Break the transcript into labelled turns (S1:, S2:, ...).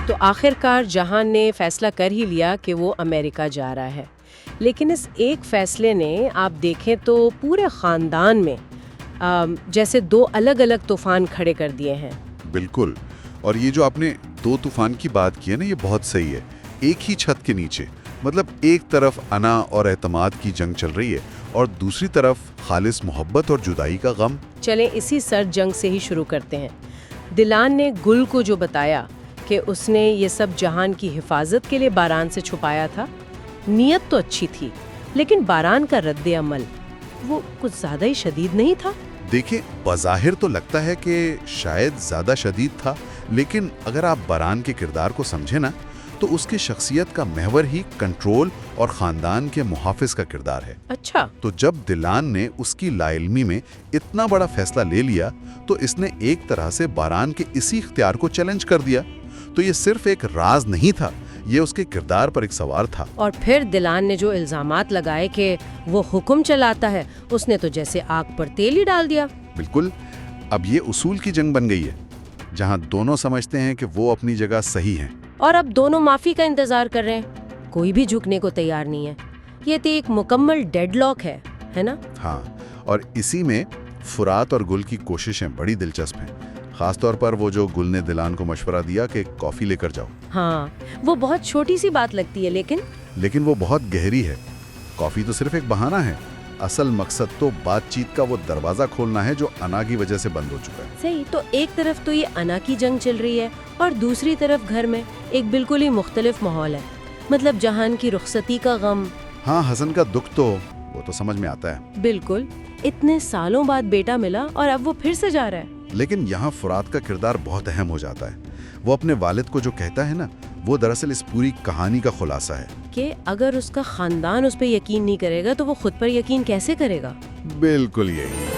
S1: तो आखिरकार जहान ने फैसला कर ही लिया कि वो अमेरिका जा रहा है। लेकिन इस एक फैसले ने आप देखें तो पूरे ख़ानदान में जैसे दो अलग अलग तूफान खड़े कर दिए हैं।
S2: बिल्कुल। और ये जो आपने दो तूफान की बात की है ना, ये बहुत सही है। एक ही छत के नीचे, मतलब एक तरफ अना और एतमाद की जंग चल रही है और दूसरी तरफ खालिस मोहब्बत और जुदाई का गम।
S1: चलें इसी सर्द जंग से ही शुरू करते हैं। दिलान ने गुल को जो बताया कि उसने ये सब जहान की हिफाजत के लिए बारान से छुपाया था, नीयत तो अच्छी थी, लेकिन बारान का रद्द अमल वो कुछ ज़्यादा ही शदीद नहीं था?
S2: देखिए, बज़ाहिर तो लगता है कि शायद ज़्यादा शदीद था, लेकिन अगर आप बारान के किरदार को समझे ना, तो उसकी शख्सियत का महवर ही कंट्रोल और ख़ानदान के मुहाफ़िज़ का किरदार है।
S1: अच्छा।
S2: तो जब दिलान ने उसकी लाइल्मी में इतना बड़ा फैसला ले लिया, तो इसने एक तरह से बारान के इसी इख्तियार को चैलेंज कर दिया। तो ये सिर्फ एक राज नहीं था, ये उसके किरदार पर एक सवार था।
S1: और फिर दिलान ने जो इल्जामात लगाए कि वो हुक्म चलाता है, उसने तो जैसे आग पर तेल ही डाल दिया।
S2: बिल्कुल। अब ये उसूल की जंग बन गई है, जहां दोनों समझते हैं कि वो अपनी जगह सही हैं।
S1: और अब दोनों माफी का इंतजार कर रहे हैं, कोई भी झुकने को तैयार नहीं है। ये तो एक मुकम्मल डेडलॉक है ना?
S2: हाँ, और इसी में फुरात और गुल की कोशिशें बड़ी दिलचस्प हैं। खासतौर पर वो जो गुल ने दिलान को मशवरा दिया कि कॉफ़ी लेकर जाओ।
S1: हाँ, वो बहुत छोटी सी बात लगती है, लेकिन
S2: वो बहुत गहरी है। कॉफ़ी तो सिर्फ एक बहाना है, असल मकसद तो बातचीत का वो दरवाज़ा खोलना है जो अना की वजह से बंद हो चुका है।
S1: सही। तो एक तरफ तो ये अना की जंग चल रही है और दूसरी तरफ घर में एक बिल्कुल ही मुख्तलिफ माहौल है। मतलब जहान की रुखसती का गम।
S2: हाँ, हसन का दुख तो वो तो समझ में आता है।
S1: बिल्कुल, इतने सालों बाद बेटा मिला और अब वो फिर से जा रहा है।
S2: लेकिन यहाँ फुरात का किरदार बहुत अहम हो जाता है। वो अपने वालिद को जो कहता है ना, वो दरअसल इस पूरी कहानी का खुलासा है
S1: कि अगर उसका खानदान उस पर यकीन नहीं करेगा तो वो खुद पर यकीन कैसे करेगा।
S2: बिल्कुल यही।